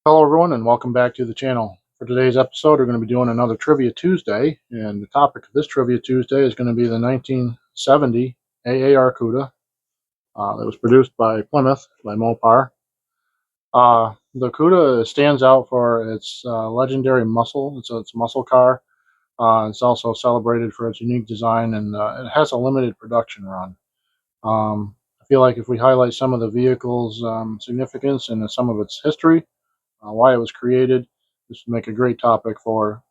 Hello everyone and welcome back to the channel. For today's episode we're going to be doing another Trivia Tuesday, and the topic of this Trivia Tuesday is going to be the 1970 AAR Cuda that was produced by Plymouth by Mopar. The Cuda stands out for its legendary muscle. It's a muscle car. It's also celebrated for its unique design, and it has a limited production run. I feel like if we highlight some of the vehicle's significance and some of its history, why it was created, this would make a great topic for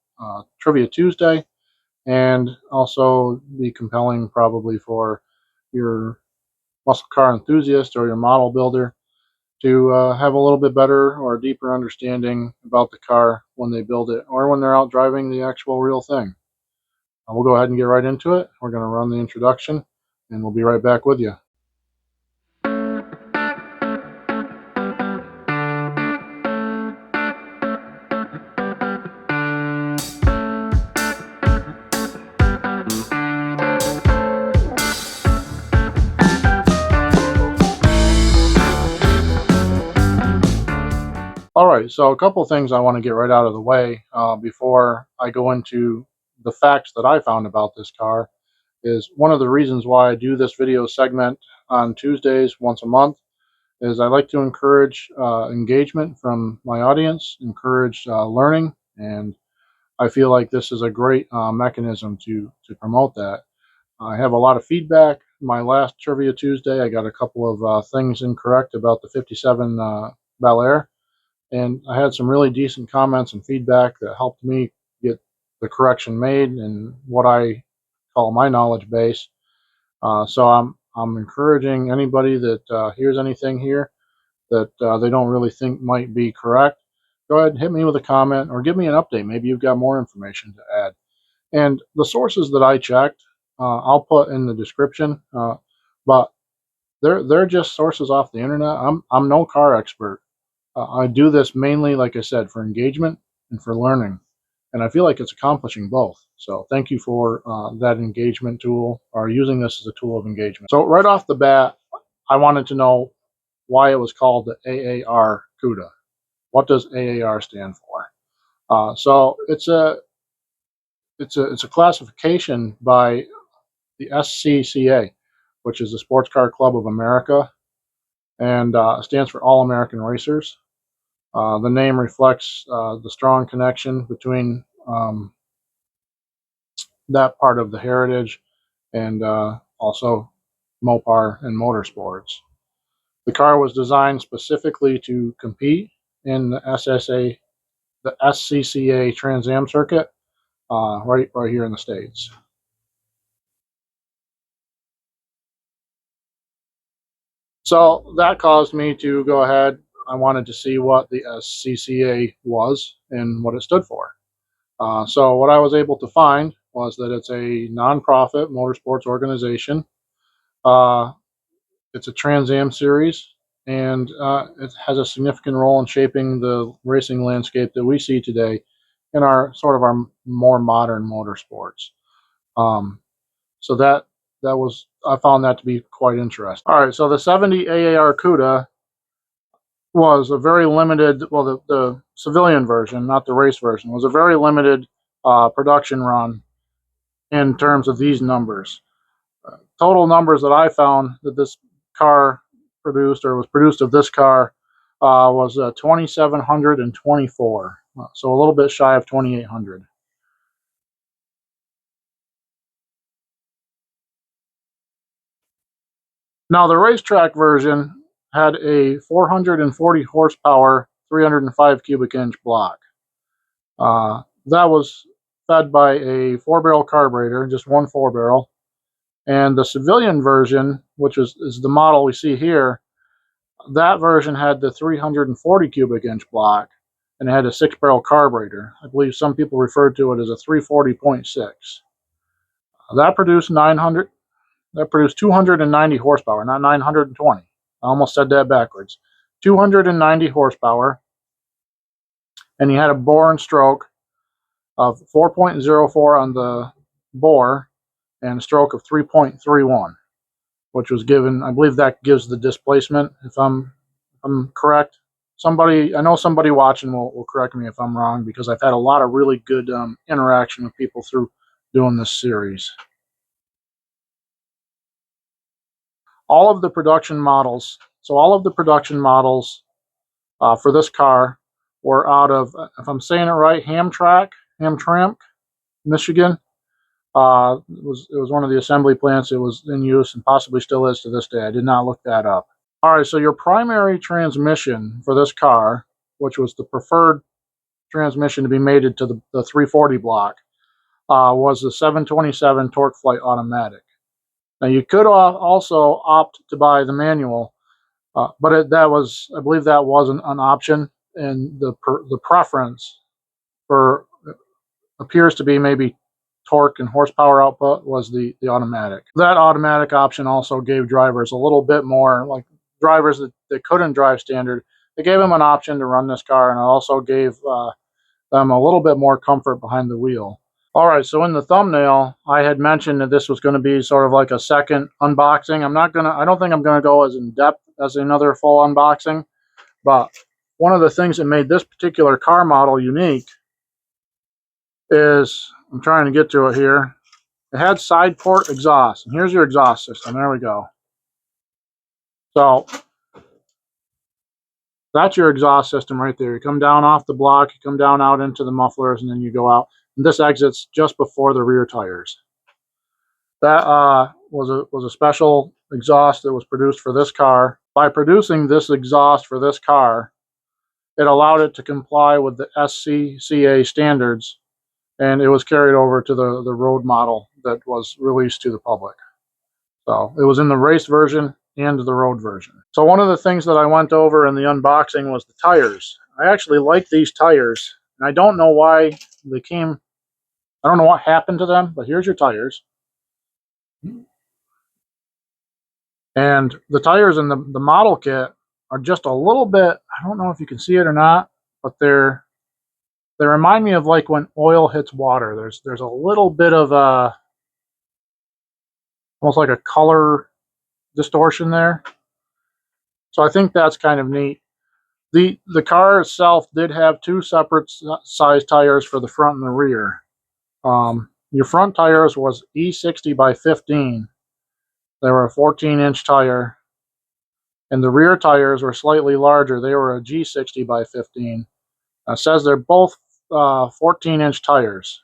Trivia Tuesday, and also be compelling probably for your muscle car enthusiast or your model builder to have a little bit better or deeper understanding about the car when they build it or when they're out driving the actual real thing. We'll go ahead and get right into it. We're going to run the introduction and we'll be right back with you. All right, so a couple of things I want to get right out of the way before I go into the facts that I found about this car. Is one of the reasons why I do this video segment on Tuesdays once a month is I like to encourage engagement from my audience, encourage learning, and I feel like this is a great mechanism to promote that. I have a lot of feedback. My last Trivia Tuesday, I got a couple of things incorrect about the 57 Bel Air, and I had some really decent comments and feedback that helped me get the correction made and what I call my knowledge base. So I'm encouraging anybody that hears anything here that they don't really think might be correct, go ahead and hit me with a comment or give me an update. Maybe you've got more information to add. And the sources that I checked, I'll put in the description, but they're just sources off the internet. I'm no car expert. I do this mainly, like I said, for engagement and for learning, and I feel like it's accomplishing both. So thank you for that engagement tool, or using this as a tool of engagement. So right off the bat, I wanted to know why it was called the AAR Cuda. What does AAR stand for? So it's a classification by the SCCA, which is the Sports Car Club of America, and stands for All American Racers. The name reflects the strong connection between that part of the heritage and also Mopar and motorsports. The car was designed specifically to compete in the SCCA Trans Am circuit, right here in the States. So that caused me to go ahead. I wanted to see what the SCCA was and what it stood for. So what I was able to find was that it's a nonprofit motorsports organization. It's a Trans Am series, and it has a significant role in shaping the racing landscape that we see today in our more modern motorsports. So that was, I found that to be quite interesting. All right, so the 70 AAR Cuda was a very limited, well, the civilian version, not the race version, was a very limited production run in terms of these numbers. Total numbers that I found that this car produced, or was produced of this car, was 2,724. So a little bit shy of 2,800. Now the racetrack version had a 440 horsepower, 305 cubic inch block. That was fed by a 4-barrel carburetor, just one 4-barrel. And the civilian version, which is the model we see here, that version had the 340 cubic inch block, and it had a 6-barrel carburetor. I believe some people referred to it as a 340.6. That produced 290 horsepower, not 920. I almost said that backwards. 290 horsepower, and he had a bore and stroke of 4.04 on the bore and a stroke of 3.31, which was given, I believe that gives the displacement, if I'm correct. I know somebody watching will correct me if I'm wrong, because I've had a lot of really good interaction with people through doing this series. All of the production models, for this car were out of, if I'm saying it right, Hamtramck, Michigan. It was one of the assembly plants. It was in use and possibly still is to this day. I did not look that up. All right, so your primary transmission for this car, which was the preferred transmission to be mated to the 340 block, was the 727 Torque Flight Automatic. Now you could also opt to buy the manual, but I believe that was an option, and the preference for appears to be maybe torque and horsepower output was the automatic. That automatic option also gave drivers a little bit more, like drivers that couldn't drive standard. They gave them an option to run this car, and it also gave them a little bit more comfort behind the wheel. All right, so in the thumbnail, I had mentioned that this was going to be sort of like a second unboxing. I don't think I'm going to go as in depth as another full unboxing, but one of the things that made this particular car model unique is, I'm trying to get to it here, it had side port exhaust. And here's your exhaust system. There we go. So that's your exhaust system right there. You come down off the block, you come down out into the mufflers, and then you go out. And this exits just before the rear tires. That was a special exhaust that was produced for this car. By producing this exhaust for this car, it allowed it to comply with the SCCA standards, and it was carried over to the road model that was released to the public. So it was in the race version and the road version. So one of the things that I went over in the unboxing was the tires. I actually like these tires, and I don't know why they came. I don't know what happened to them, but here's your tires. And the tires in the model kit are just a little bit, I don't know if you can see it or not, but they remind me of like when oil hits water. There's a little bit of almost like a color distortion there. So I think that's kind of neat. The car itself did have two separate size tires for the front and the rear. Your front tires was E60 by 15. They were a 14-inch tire. And the rear tires were slightly larger. They were a G60 by 15. It says they're both 14-inch tires.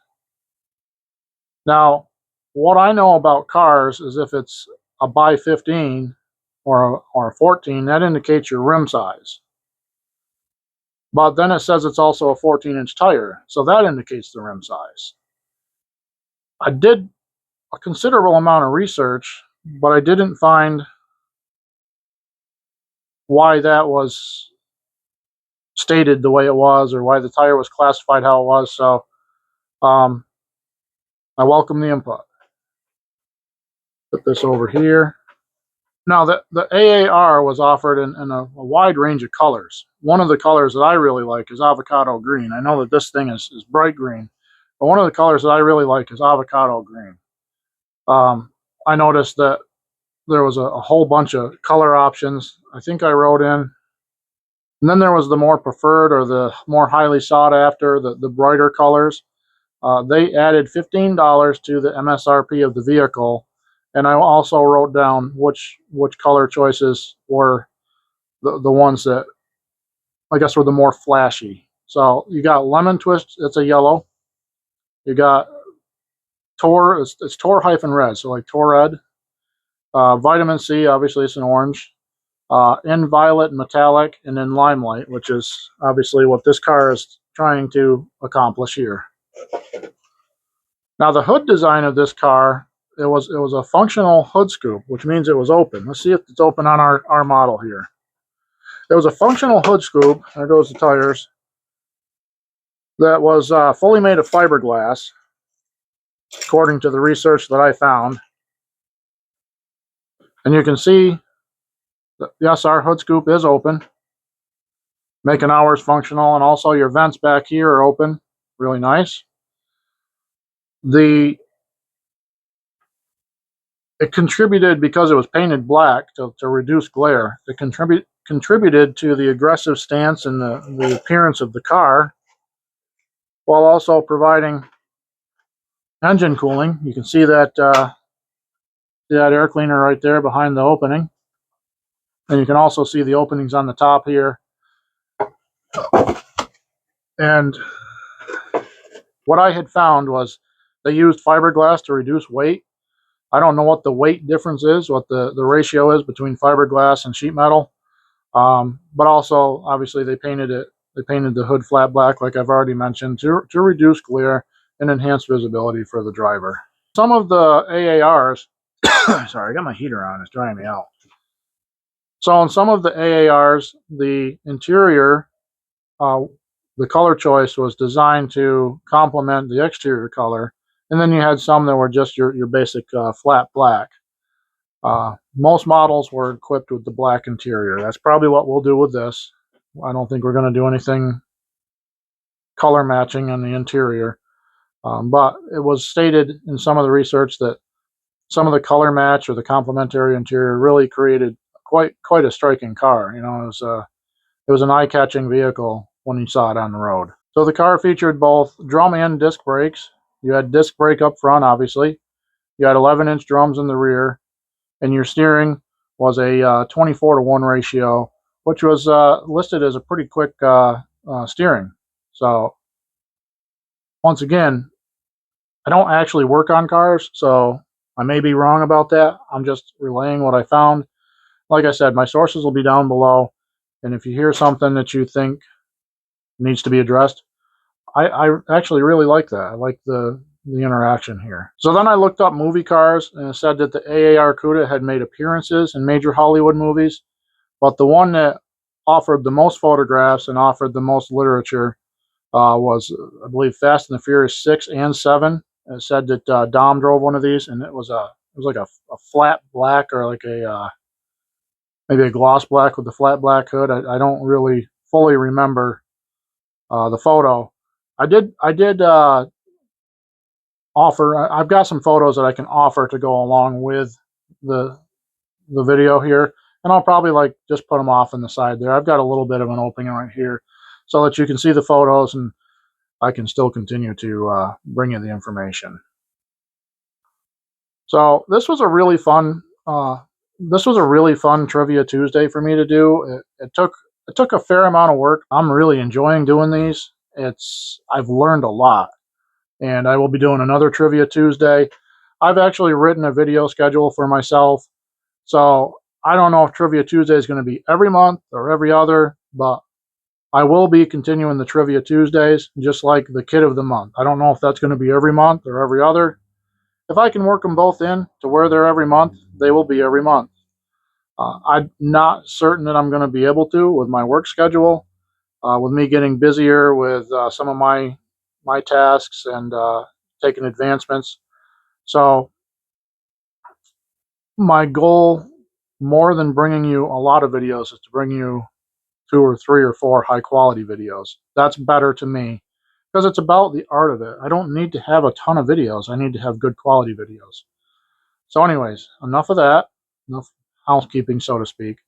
Now, what I know about cars is if it's a by 15 or a 14, that indicates your rim size. But then it says it's also a 14-inch tire, so that indicates the rim size. I did a considerable amount of research, but I didn't find why that was stated the way it was, or why the tire was classified how it was. So I welcome the input. Put this over here. Now, the AAR was offered in a wide range of colors. One of the colors that I really like is avocado green. I know that this thing is bright green, but one of the colors that I really like is avocado green. I noticed that there was a whole bunch of color options. I think I wrote in. And then there was the more preferred, or the more highly sought after, the brighter colors. They added $15 to the MSRP of the vehicle, and I also wrote down which color choices were the ones that I guess were the more flashy. So you got lemon twist, it's a yellow. You got Tor, it's Tor-Red, so like Tor Red. Vitamin C, obviously it's an orange. In violet, metallic, and then limelight, which is obviously what this car is trying to accomplish here. Now, the hood design of this car, it was a functional hood scoop, which means it was open. Let's see if it's open on our model here. It was a functional hood scoop. There goes the tires. That was fully made of fiberglass, according to the research that I found. And you can see that, yes, our hood scoop is open, making ours functional, and also your vents back here are open. Really nice. It contributed, because it was painted black to reduce glare, it contributed to the aggressive stance and the appearance of the car, while also providing engine cooling. You can see that air cleaner right there behind the opening, and you can also see the openings on the top here. And what I had found was they used fiberglass to reduce weight. I don't know what the weight difference is, what the ratio is between fiberglass and sheet metal. But also, obviously, they painted the hood flat black, like I've already mentioned, to reduce glare and enhance visibility for the driver. Some of the AARs, sorry, I got my heater on, it's drying me out. So on some of the AARs, the interior, the color choice was designed to complement the exterior color, and then you had some that were just your basic flat black. Most models were equipped with the black interior. That's probably what we'll do with this. I don't think we're going to do anything color matching on the interior, but it was stated in some of the research that some of the color match or the complementary interior really created quite a striking car. You know, it was an eye-catching vehicle when you saw it on the road. So the car featured both drum and disc brakes. You had disc brake up front, obviously. You had 11-inch drums in the rear, and your steering was a 24-to-1 ratio, which was listed as a pretty quick steering. So once again, I don't actually work on cars, so I may be wrong about that. I'm just relaying what I found. Like I said, my sources will be down below, and if you hear something that you think needs to be addressed, I actually really like that. I like the interaction here. So then I looked up movie cars, and it said that the AAR Cuda had made appearances in major Hollywood movies, but the one that offered the most photographs and offered the most literature was, I believe, Fast and the Furious 6 and 7. It said that Dom drove one of these, and it was like a flat black, or like maybe a gloss black with the flat black hood. I don't really fully remember the photo. I did offer. I've got some photos that I can offer to go along with the video here, and I'll probably just put them off on the side there. I've got a little bit of an opening right here so that you can see the photos, and I can still continue to bring you the information. So this was a really fun Trivia Tuesday for me to do. It took a fair amount of work. I'm really enjoying doing these. I've learned a lot, and I will be doing another Trivia Tuesday. I've actually written a video schedule for myself, so I don't know if Trivia Tuesday is going to be every month or every other, but I will be continuing the Trivia Tuesdays, just like the Kid of the Month. I don't know if that's going to be every month or every other. If I can work them both in to where they're every month, they will be every month. I'm not certain that I'm going to be able to with my work schedule, with me getting busier with some of my tasks and taking advancements. So my goal, more than bringing you a lot of videos, is to bring you 2 or 3 or 4 high quality videos. That's better to me, because it's about the art of it. I don't need to have a ton of videos. I need to have good quality videos. So anyways, enough of that. Enough housekeeping, so to speak.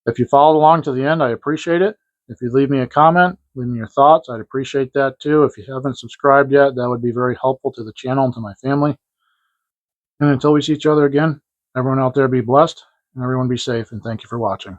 If you followed along to the end, I appreciate it. If you leave me a comment, leave me your thoughts, I'd appreciate that too. If you haven't subscribed yet, that would be very helpful to the channel and to my family. And until we see each other again, everyone out there be blessed, and everyone be safe, and thank you for watching.